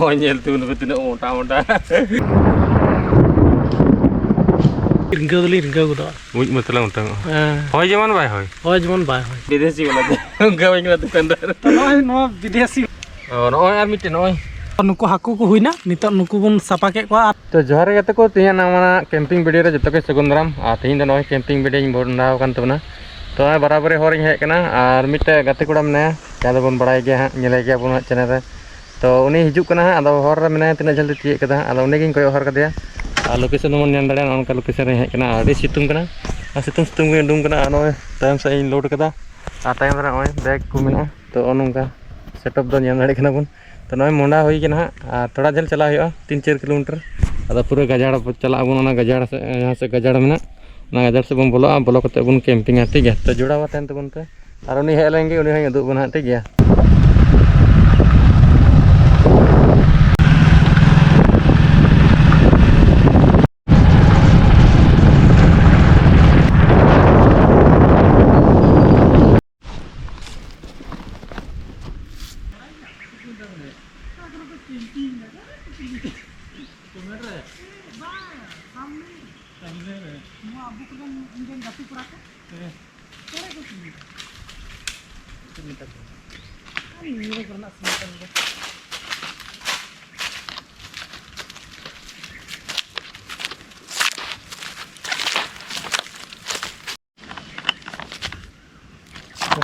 Oh nyel tuh lebih tidak moda-moda. Ringkau dulu ringkau gitu. Wih betul betul. Hoi zaman bay hoi. Hoi zaman bay hoi. Bidesi wala tuh. Enggak ingin tukandar. Noi no bidesi. Oh noi ar mite noi. Nuku haku ko huina nitok nuku bun sapa ke ko. तो जोहार गते को तिया नामना camping video रे जतो के सगुंदराम आ तिहिन the नय कैंपिंग वीडियो इन भरनाव कान तबना तो बराबर हर इन हेज कना आर मिटे गते कोड़ा मने या दबन बड़ाय गे हा नेले गे बन चैनल रे तो उनी हिजुक कना हा आदो हर रे मने तिना जल्दी तिये कदा आदो उनी गिन कोय हर कदया आ लोकेशन मन नेन दाड़े अनका लोकेशन रे हेज कना आडी सितुंग कना आ सितुंग सितुंग गे डुम कना नय टाइम से इन लोड कदा आ टाइम रे नय बैग को मेना तो अनंका सेटअप दो नेन दाड़े कना बन तो नय मोंडा होई कना आ थोड़ा झल चला हुआ 3-4 किलोमीटर अदा पूरा गजाड़ चला बन गजाड़ से यहाँ से गजाड़ में गजाड़ से बन बोलो बोलो कते बन कैंपिंग ठीक है तो जुड़ा हुआ तहन तबन पे और उन्हीं हेज लेंगे उन्हीं उदुग बना ठीक है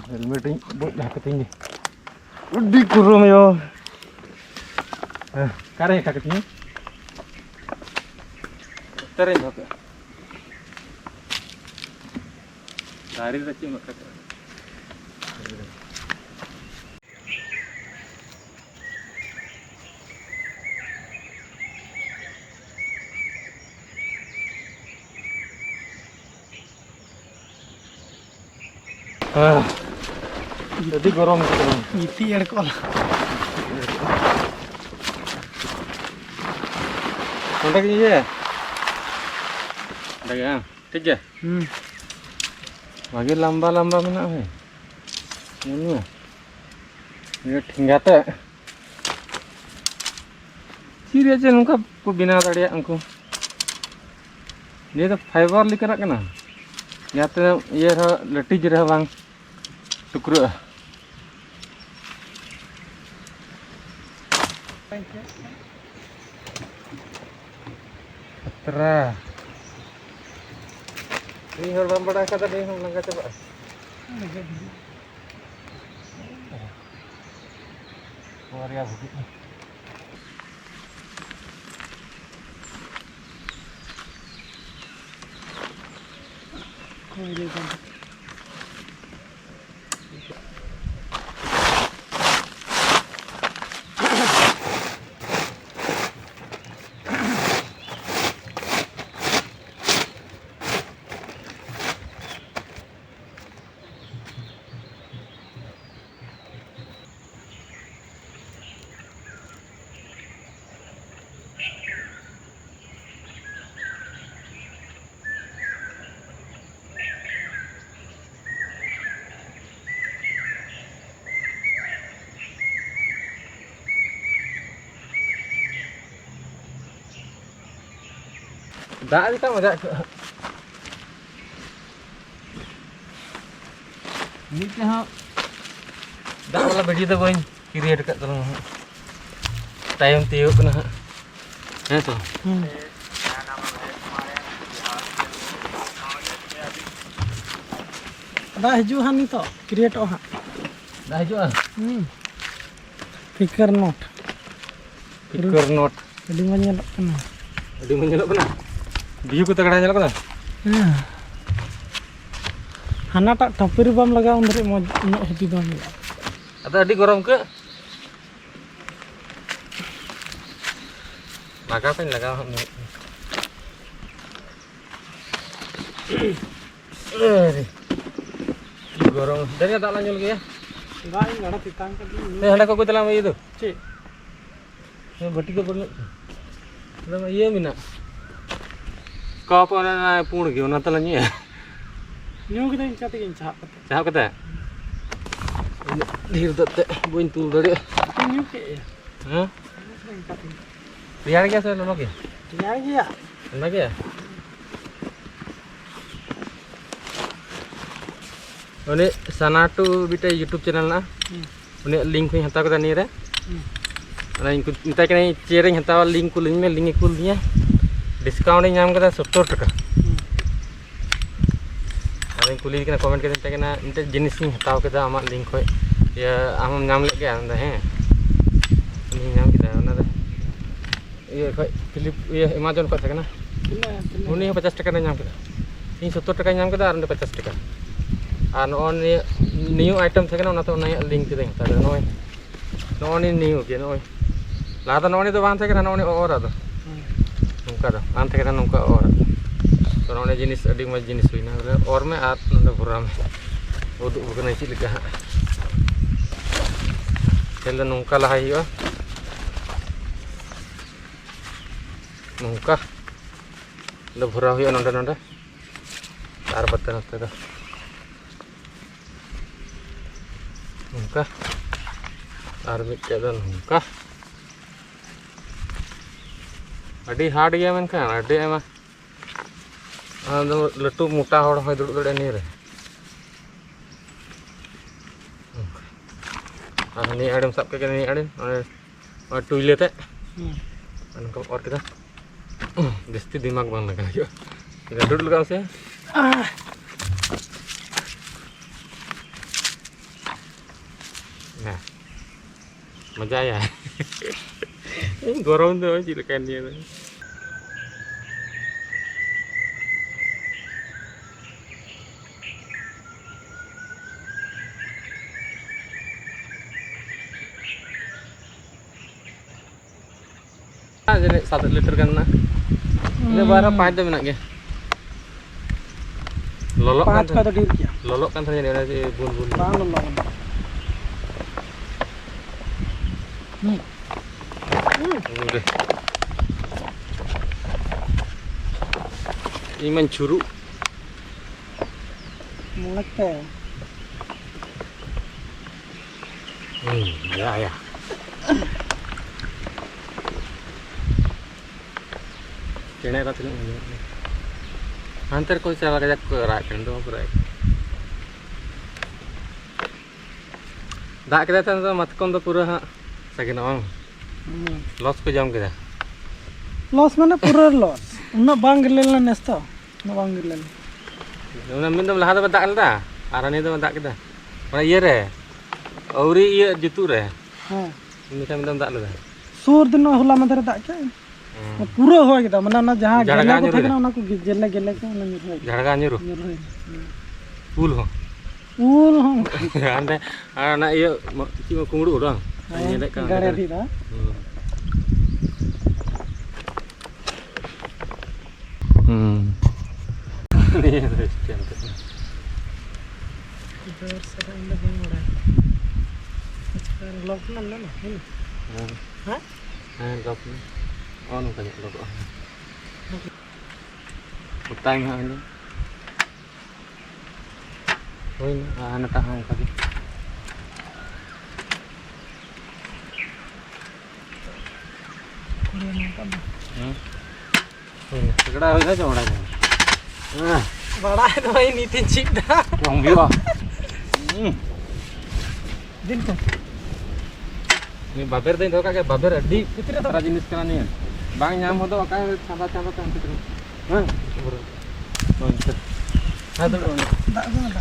हेलमेट बुक ढाकती उड़ी कुरुम यो कारे ढाकती तेरे ढाक दारी रची मत कर jadi gorong itu ya kol kontak ini ya ada ya ठीक है lagi lamba-lamba mana ini ini ठेंगाते siri aja nungka को बिना दाड़िया उनको ये तो फाइबर लेकर कना या तो ये लट्टी जरा बांग टुकड़ा पत्रा ini hal bambara kata deh langkah coba waria begitu dah kita masa ini dah dah वाला वीडियो तो बन क्रिएट कर दो टाइम तियो कना है तो दा हिजु हानि तो क्रिएट हा dah hijau फिकर note adi menyelok kena view ko tagड़ा nyelok kena हाना टा टपरी बम लगा उंदरे मो no happy bomb ada adi gorom ke laga pen laga gorong dari tak lanjut lagi ya enggak ini ada titang kan ini hendak aku telah itu cik ini berarti ke perlu nama iya mina kau apa na pun lagi orang telah ni ya nyu kita ini cakap ini cakap kata dhir datte boin tul dari nyu ke Hah? Biar gaya saya lagi. Ya. Lagi ya. Ini Sanatu bita YouTube channel na. Ini link ko hata ko tani re. Ana inku minta kena sharing hata link ko link ko diya. Discount ni nyam kada 70 taka. Ana inku link kena comment kena kena minta jenis ni hata ko da amak link ko ya am nyam lek ya anda he. Ini nyam kita ana da. Iya ko Philip iya Amazon ko takana. Ini 50 taka na nyam kada. Ini 70 taka nyam kada arande 50 taka. On new item second on a link to the no only new again. Lata no only the one second and only order. Nunca, Antakan Nunca order. So on a genis adding my genis winner or my art on the Buram. Organize it. Tell the Nunca Lahayo Nunca the Burahi on another Arbatan after the Nungka, armit jalan nungka. Adi hard ya men kan, adi emang. Letu muta hor hoy duduk ni re. Ni adam sab ke ni adam, toilet है. Anka और kita. Desti दिमाग बंद लगा यो. Kita duduk काम से. Nah, manja ya. Gorong tuh cilekan dia. Jadi 1 liter kan nah. Ini barang 5 minit ke. Lolok kan. 5 का तो deal किया Lolok kan ternyata ada si bun-bun. Udah. Ini mencuru. लगता है ya. Kena apa tuh? Antar kau cara kerja kerakan dong berai. Dak kita tuh matkom tuh pura sakin orang. Loss को जाम किधर? Loss मैंने पूरा loss उन्ना बांग लेना नेस्ता उन्ना बांग लेना उन्ना मिंदम लहा तो बता कलता आरानी तो बता किधर mana iya re auri iya jitu re हाँ ini kan miндам tak lada सूर दिन हुला मंदिर दा क्या पूरा हो गया मना ना जहां गेले को थे ना को गेले गेले को ना निर झड़गा nyuruh ul ho ul हो ande anak iya cuma kunguru doang nyelek kan gare di दा ini Christian इधर से इन लोग हो रहा है लोग ना ना हां हां लोग oh nunggu banyak logo utang ini oh ini anak tahan tadi segera aja coba aja बड़ा है तो भाई नीति चिप दा yang biwa दिन को ini baber tuh itu kayak baber di cara jenis kana nih bang nyam hodo kayak sahabat-sahabat kan gitu nah oh itu ada दा दा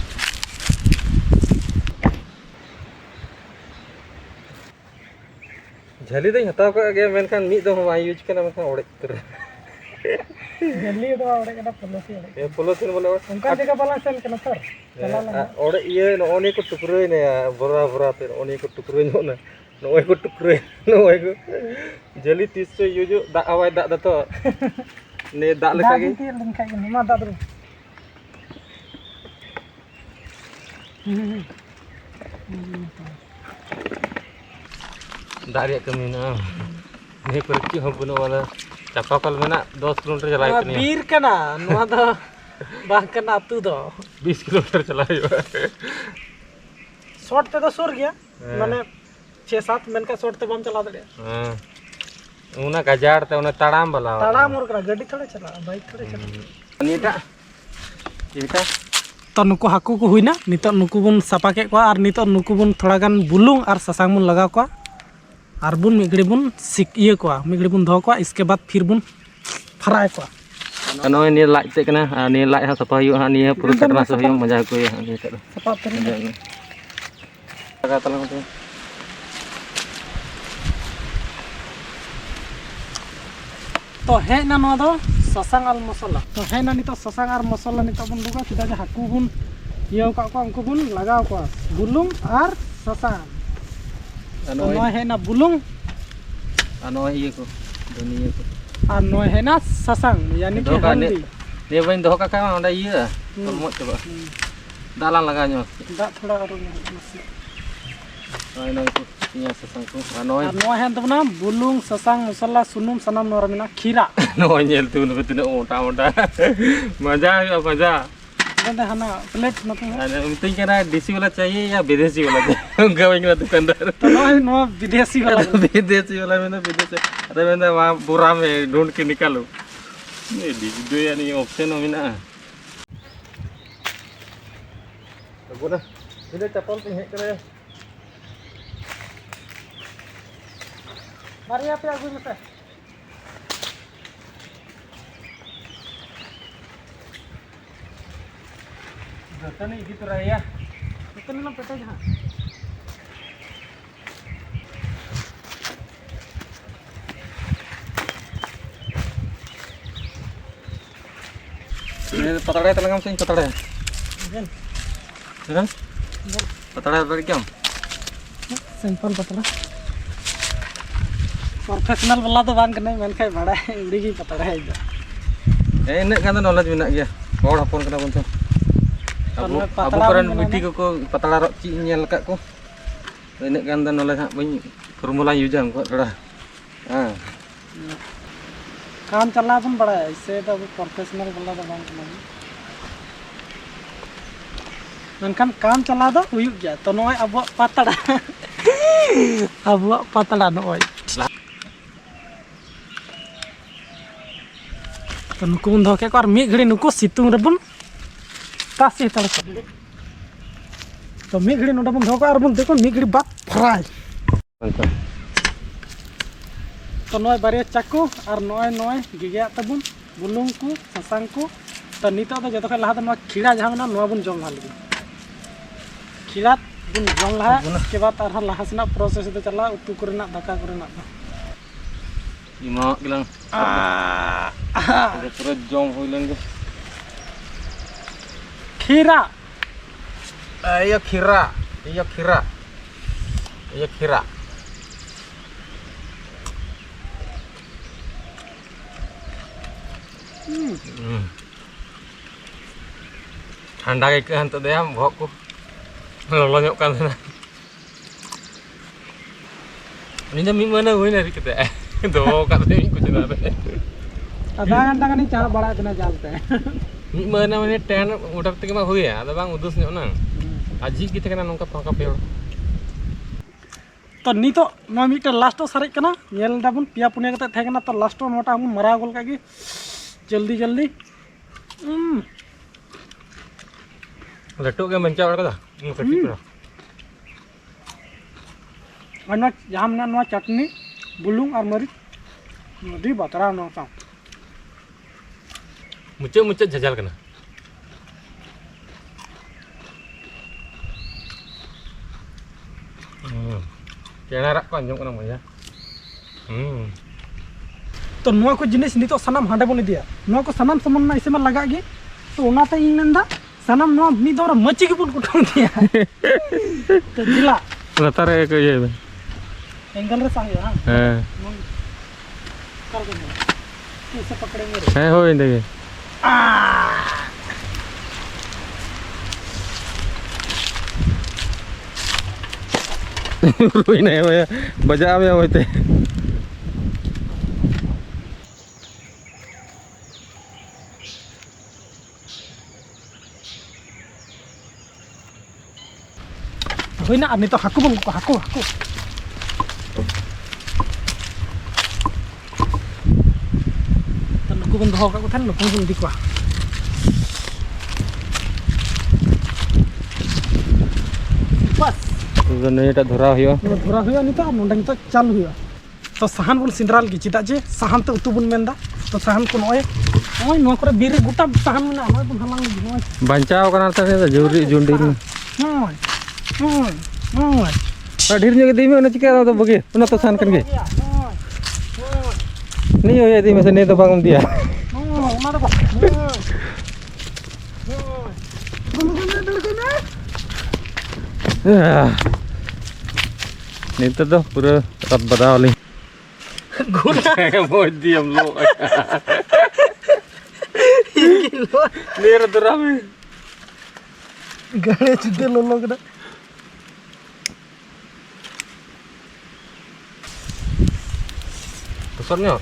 झली तो हताव का गया मेनखान मी दो हम यूज करना मेनखान ओड़े कर जल्दी तो आवड़े कना पॉलिसी ये पॉलिसी बोले उनका जगह वाला सेल करना सर चला ओड़े ये ओने को टुकरे ने बोरा बोरा ते ओने को टुकरे न नोय को टुकरे नोय को जली 30 से यूज दा आवाज दा तो ने दा लेका गे दा लिंका के मा दा दो दारिया कमी ना ने परची हम बनो वाला चापाकल में ना 10 किलोमीटर चलाए थे बीर कना नोआ दा बांग कना अतु दो 20 किलोमीटर चलाए शॉर्ट ते तो सुर गया माने 6-7 मिनट का शॉर्ट ते बम चला दे हां उना गजार ते उना ताड़ाम वाला ताड़ा मोर करा गाड़ी थोड़े चला बाइक थोड़े चला नीटा नीटा तो नुकु हाकु को हुईना नितो नुकु बुन सापा के को और नितो नुकु बुन थोड़ा गान बुलुंग और ससांग बुन लगा को और बुन मिगड़ी बुन सिक ये को मिगड़ी बुन धो को इसके बाद फिर बुन फ्राई को नोय नि लाइट से कना नि लाइट हा सफा हुई हा नि पूरा कटना से हुई मजा को ये नि तक सपा तरी लगा तला तो तो है ना नो दो ससांग और मसाला तो है ना नितो ससांग और मसाला नितो बुन दुगा सीधा जे हाकु बुन ये का को हमको बुन लगाओ को बुलुंग और ससांग तो नो है ना बुलुंग नोय ये को धनिया को और नो है ना ससांग यानी कि हल्दी ने बइन दो का ओंडा ये मोच चबा दालान लगा नो दा थोड़ा और मसाला नोय नोय को पिया ससांग को नोय नो है तो ना बुलुंग ससांग मसाला सुनुम सनाम नोरा मिना खीरा नोय नेल तू न बितने मोटा मोटा मजा आयो मजा गंदे हना प्लेट न तो अरे उनती करा देसी वाला चाहिए या विदेशी वाला चाहिए गवेंगे दुकानदार तो नो विदेशी वाला विदेशी वाला मैंने विदेशी अरे मैंने वहाँ बोरा में ढूंढ के निकालो ये दो यानी ऑप्शन हो ना तो बोला इधर चप्पल पे है करे मारिया पे आगु मत जतन इदी तो रहिया इतने ना पेटे जहां ये पतड़े तलंगम से पतड़े जन हैं पतड़े पर क्या सिंपल पतला प्रोफेशनल वाला तो बांग करने मन खाय बड़ा है उड़ी की पतड़ा है ए इन्ने का नॉलेज मेना गया और हपन कना बन अबु करन बिटी को पतड़ा रो ची नेल का को इन्ने गान दा नॉलेज हा बई फॉर्मूला यूज हम को थोड़ा हां काम चला बन बड़ा है इससे तो प्रोफेशनल वाला तो बांग करना मनखान काम चला दो हुई गया तो नोय अब पतड़ा अब पतड़ा नोय तो नुकु बन धो के और मी घड़ी नुकु सितुंग रेबन तासी तड़ तो मी घड़ी नोडा बन धो के और बन देखो मी घड़ी बात फ्राई तो नोय बारे चाकू और नोय गिगया तबुन बुलुंग को ससांग को तो नितो तो जतो लहा तो खीरा जहां ना नो बन जम हाल खीरा बन जम लहा के बाद और लहा सेना प्रोसेस तो चला उतु करना दाका करना इमा गिlang पूरा जम होइलन के खीरा ये खीरा ये खीरा ये खीरा ठंडा के कहन तो दे हम भोग को लोलो nyok kan sana ini mi mana hui nari kita do kata mi kuch na re आधा घंटा का नहीं चाह बड़ा इतना चलते हैं mi mana mane ten udak te ma hui ya ada bang udus nyok na aji kita kana nongka pangka pe तो नी तो नो मिटे लास्ट सारे कना नेल दाबुन पिया पुनिया कते थे कना तो लास्ट मोटा हम मरा गोल का की जल्दी जल्दी लट्टू के मंचा बड़ा का कटी पर अनवा जहां ना नो चटनी बुलुंग और मरीच नदी बतरा नो सा मुचे मुचे झजल कना केना रा को अंजम कना मजा तो नुआ को जिनिस नितो सनम हांडे बन दिया नुआ को सनम समन ना इसे में लगा गे तो ओनाते इन नंदा सनम नुआ मी दौर मची के पुट कुटम दिया तो जिला लतार एक ये एंगल रे सांगे हां कर दो इसे पकड़ेंगे रे है हो इंदे रुई नहीं होया बजा में होते होइना अनि तो हाकु बन हाकु हाकु को बन दो का को थान नुकुम बन दिखवा बस तो नेटा धरा हुआ धरा हुआ निता नोंडे निता चालू हुआ तो साहान बन सिंद्राल की चिता जे साहान ते उतु बन मेंदा तो साहान को नोय नोय नो करे बीर गोटा साहान मेना नोय बन हलांग लगी नोय बंचाव कना त जोरी जुंडी नोय नोय नोय ढेर ᱧᱚᱜ दी में चिका तो बगे उना तो सान कन गे नहीं हो दी में से नहीं तो बांग दिया उना तो नित तो पूरा रत बदाव ली बहुत दी हम लोग नेर दरा में गणे चिते लोलो कदा तो सरन्यो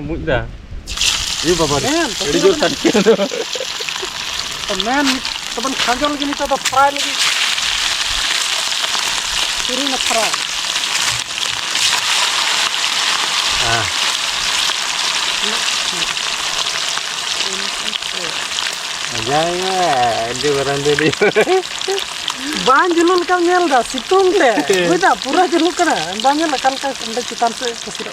मुझ दा ये बाबा एडी जोर साडी तो मैन तबन खाजल लगी निता तो फ्राई लगी पूरी न फ्राई हां जाएगा एडी बरांदे दी बान जुलुल का नेल दा सितुंग ते होइदा पूरा जुलु कना बान नेल कल का अंडे चितान से कसिरो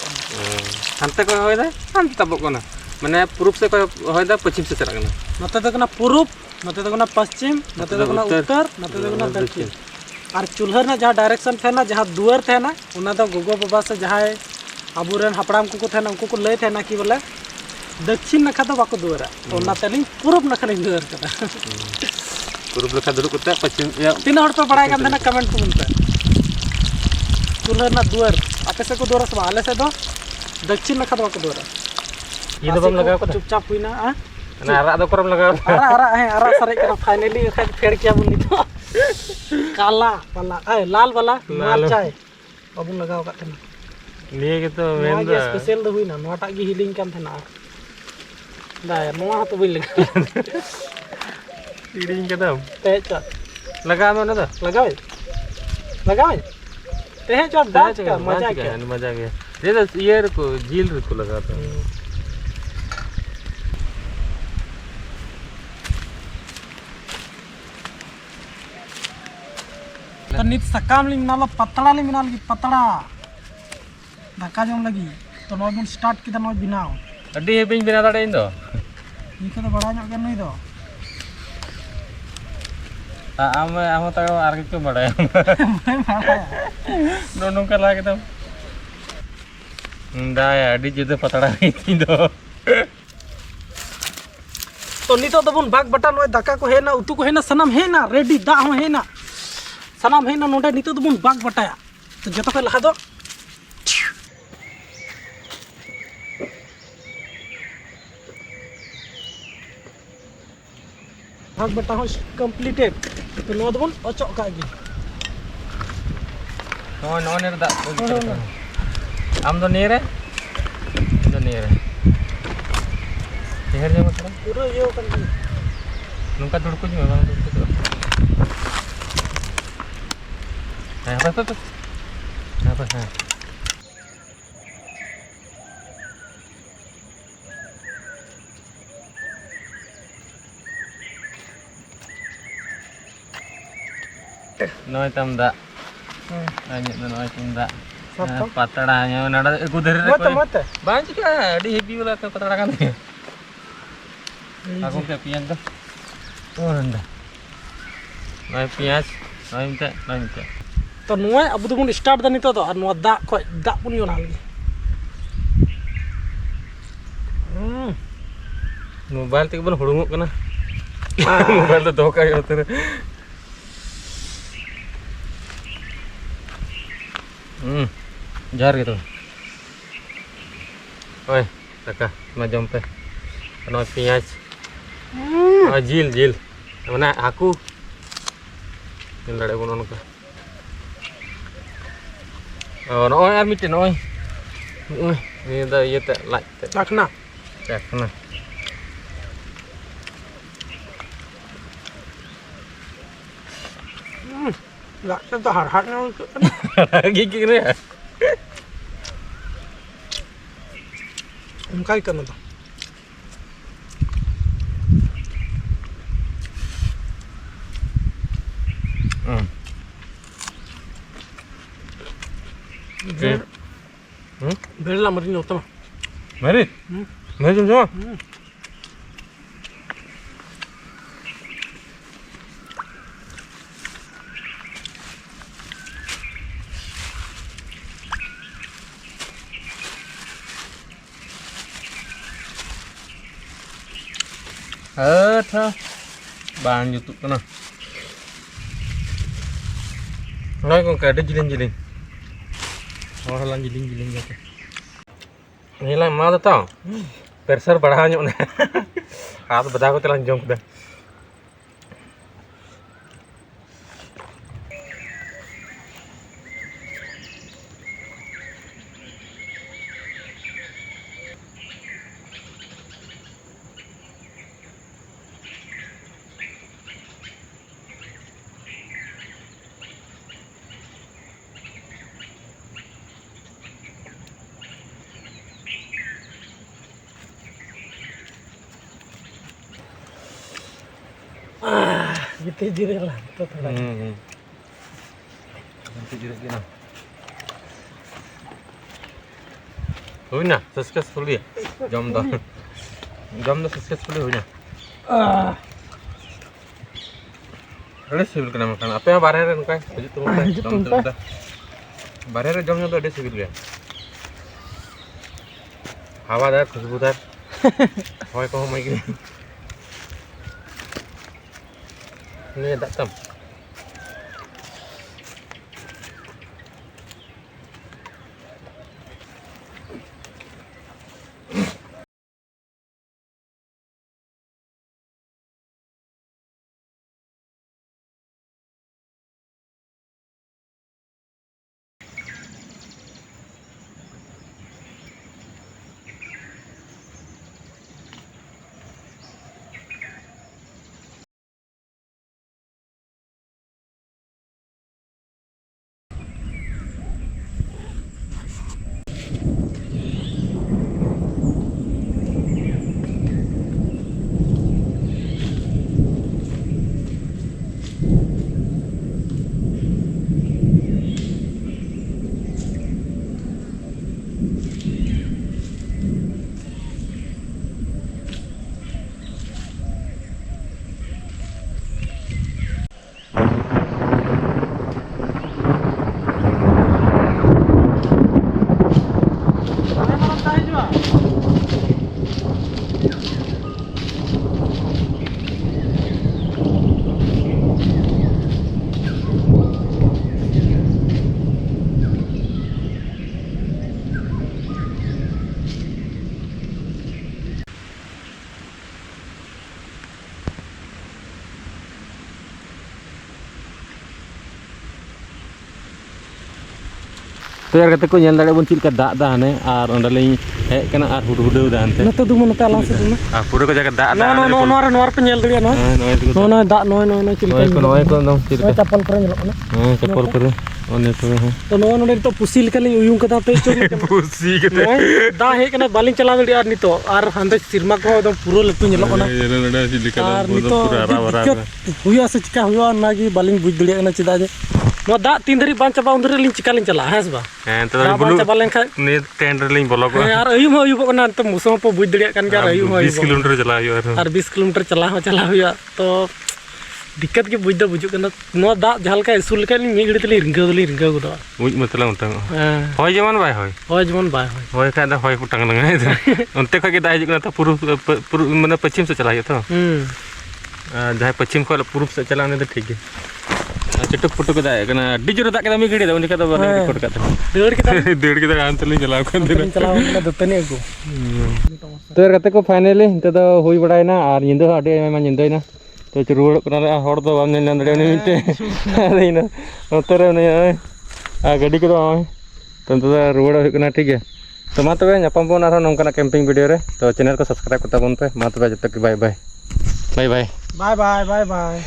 हंते को होइदा हंते तबक कोना माने पूरब से को होइदा पश्चिम से चला कना नते तो कना पूरब नते तो कना पश्चिम नते तो कना उत्तर नते तो कना दक्षिण और चूल्हा ना जहाँ डायरेक्शन थे ना जहाँ दुआर थे ना उना तो गोगो बाबा से जहाँ अबुरेन हपड़ाम को थे ना उनको को लय थे ना कि बोले दक्षिण नखा तो बाको दुआरा तो ना तेलिंग पूरब नखा नहीं दुआर कना पूरब लखा दुरु कुत्ता पश्चिम या तीन हड़ पे पढ़ाई करते ना कमेंट को मिलता चूल्हा ना दुआर आपे से को दुआरा सब आले से दो दक्षिण नखा तो बाको दुआरा ये तो बम लगा को चुपचाप हुई ना ना आरा दो करम लगा आरा है आरा सारे का फाइनली फेर किया बुनी तो काला वाला लाल वाला लाल चाय बाबू लगाओ का थे लिए के तो मेन दा स्पेशल दो हुई ना नोटा की हीलिंग काम थे ना दा नोआ तो बई लगा हीलिंग के दम ते च लगा में ना तो लगाओ ते च दाच का मजा के ये तो ये को झील को लगाता तो नित सकाम लिंग नाला पतड़ा लिंग नाल की पतड़ा दाका जम लगी तो नोय बन स्टार्ट किदा नोय बिनाव अड्डी हे बिन बिना दाड़े इन दो निको तो बड़ा ᱧᱚᱜ ᱜᱮ ᱱᱩᱭ ᱫᱚ आम तक आर के बड़ा दोनों का लागे तब दाया अड्डी जुदे पतड़ा ही दो तो नितो दबन भाग बटा नोय दाका को हेना उतु को हेना सनम हेना रेडी दा हो हेना सनम हेना नोडे नितो दबन भाग बटाया तो जतो के लहा दो भाग बटा हो कंप्लीटेड तो नो दबन अचो का गी नो नेर दा आम दो नेरे दो नेरे तेहर जे मतलब पूरा यो kan नुका दुड़को जी बाबा दुड़को apa apa noy tam da anyit noy tam da patara nya nada ku dari mate bang juga di heavy wala ke patara kan aku ke pian tuh oh nda noy pias noy minta तो नोय अब तो बन start दा नितो तो और no दा को दा पुन यो नाल मोबाइल ते बन हुड़ुंगो कना मोबाइल तो धोका यो तेरे जार के तो ओए दाका मा जम पे नो पियाज जिल जिल माने हाकू ᱧᱮᱞ ᱫᱟᱲᱮ ᱵᱚᱱ ᱚᱱᱠᱟ ᱱᱚᱜᱼᱚᱭ ᱟᱨ ᱢᱤᱫᱴᱮᱱ ᱱᱚᱜᱼᱚᱭ ᱱᱤᱭᱟᱹ ᱫᱚ ᱤᱭᱟᱹᱛᱮ ᱞᱟᱡ ᱛᱮ ᱪᱟᱠᱷᱱᱟ ᱪᱟᱠᱷᱱᱟ ᱞᱟᱡ ᱛᱮ ᱫᱚ ᱦᱟᱲᱦᱟᱫ ᱧᱚᱜ ᱟᱹᱭᱠᱟᱹᱜ ᱠᱟᱱᱟ ᱜᱤᱜ ᱨᱮ ᱚᱱᱠᱟᱭ ᱠᱟᱱᱟ ᱫᱚ Beri lah mari nota mah. Mari. Mari semua. Tha. Bang YouTube kana. Nói con kể đến jiling. Orang lang jiling gitu. Ini lah mau tahu. Pressure बढ़ा nyok ne. हाथ बजा को तेlang jom dah. Gitu jirik lah itu थोड़ा Nanti jirik gini हुई ना successfully जम दा successfully हुई ना अरे सिविल कना मकान apa yang बाहर रे नुका हिजु तुम बाहर रे जम नो अडे सिविल गया हवादार खुशबूदार होय को मई गई ini datang तो यार कहते को ñel dare bon chilka dak da hane ar onda lein hek kana ar hudu da ante nata du nata alang se dum pura ko jaga dak da no pe ñel dali no no dak no chilka no chilka chapal kore nyelok na chapal kore one to to no no to pusil kali uyung kata pe chor pusi kete da hek kana balin chala dali ar nito ar hande sirma ko dom puro letu nyelok na nada chilka pura ra huya se chika huya nagi balin buj dali na chida je no da tin dari ban chaba undre lin chika lin chala has ba तो बulu chaba len kha ने tender लिंग बोलो को यार अयुम kana to musong po buj dali kan यार अयुम 20 kilometre चला यो और 20 kilometre चला हुआ तो दिक्कत के बुझ बुझुक kana no da jhalka isul kan mi gidi tali ringga goda बुझ मतलब उतंग होय जेमन बाय होय का दा होय पुटंग लंगा उनते खगे दा हिजुक ना तो पूर्व माने पश्चिम से चला तो जहां पश्चिम को पूर्व से चला ने तो ठीक है चटुक पुटुक दाग कना अड्डी जोर दाग केदा मी घड़ी दा उन जगह बारे रिकॉर्ड करते डेढ़ देड़ के दाग अंतली चलाव कर दे चलाओ ना दतनी को तो यार कते को फाइनली ते दो हुई बड़ायना और निंदा अड्डी आयमा निंदायना तो रुवाड़ कना हड़ दो बाम नेल नंदड़े उनी मिटे अरे इना नोतरे उनी आ गाड़ी को तो रुवाड़ हुई कना ठीक है तो मा तबे ᱧᱟᱯᱟᱢ ᱵᱚᱱ ᱟᱨᱦᱚᱸ ᱱᱚᱝᱠᱟᱱᱟᱜ ᱠᱮᱢᱯᱤᱝ ᱵᱷᱤᱰᱤᱭᱳ ᱨᱮ ᱛᱚ ᱪᱮᱱᱮᱞ ᱠᱚ ᱥᱟᱵᱥᱠᱨᱟᱭᱤᱵ ᱠᱟᱛᱟ ᱵᱚᱱ ᱯᱮ ᱢᱟ ᱛᱚᱵᱮ ᱡᱚᱛᱚ ᱜᱮ ᱵᱟᱭ ᱵᱟᱭ बाय बाय बाय बाय